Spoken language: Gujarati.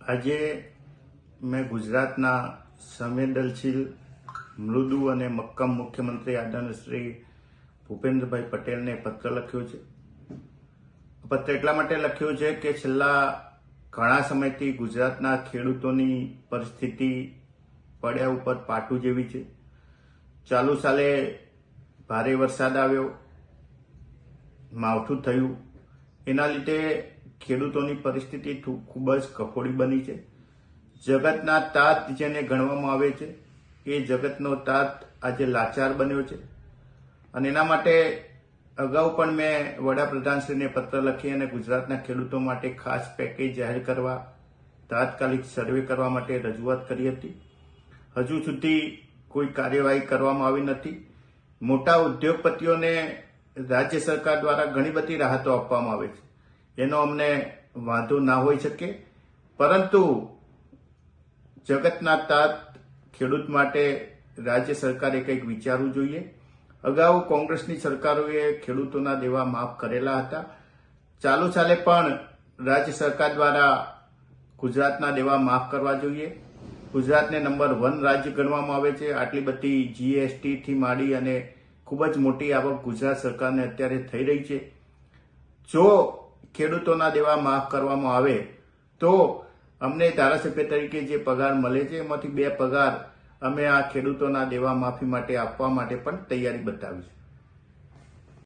આજે મેં ગુજરાતના સંવેદનશીલ, મૃદુ અને મક્કમ મુખ્યમંત્રી આદરણીય શ્રી ભૂપેન્દ્રભાઈ પટેલને પત્ર લખ્યો છે. પત્ર એટલા માટે લખ્યો છે કે છેલ્લા ઘણા સમયથી ગુજરાતના ખેડૂતોની પરિસ્થિતિ પડ્યા ઉપર પાટું જેવી છે. ચાલુ સાલે ભારે વરસાદ આવ્યો, માવઠું થયું, એના લીધે ખેડૂતોની પરિસ્થિતિ ખૂબ જ કફોડી બની છે. જગતના તાત જેને ગણવામાં આવે છે એ જગતનો તાત આજે લાચાર બન્યો છે અને એના માટે અગાઉ પણ મેં વડાપ્રધાનશ્રીને પત્ર લખી અને ગુજરાતના ખેડૂતો માટે ખાસ પેકેજ જાહેર કરવા, તાત્કાલિક સર્વે કરવા માટે રજૂઆત કરી હતી. હજુ સુધી કોઈ કાર્યવાહી કરવામાં આવી નથી. મોટા ઉદ્યોગપતિઓને રાજ્ય સરકાર દ્વારા ઘણી બધી રાહતો આપવામાં આવે છે, એનો અમને વાંધો ના હોઈ શકે, પરંતુ જગતના તાત ખેડૂત માટે રાજ્ય સરકારે કંઈક વિચારવું જોઈએ. અગાઉ કોંગ્રેસની સરકારોએ ખેડૂતોના દેવા માફ કરેલા હતા. ચાલુ સાલે પણ રાજ્ય સરકાર દ્વારા ગુજરાતના દેવા માફ કરવા જોઈએ. ગુજરાતને નંબર 1 રાજ્ય ગણવામાં આવે છે. આટલી બધી GST થી માંડી અને ખૂબ જ મોટી આવક ગુજરાત સરકારને અત્યારે થઈ રહી છે. જો ખેડૂતોના દેવા માફ કરવામાં આવે તો અમને ધારાસભ્ય તરીકે જે પગાર મળે છે એમાંથી 2 પગાર અમે આ ખેડૂતોના દેવા માફી માટે આપવા માટે પણ તૈયારી બતાવી છે.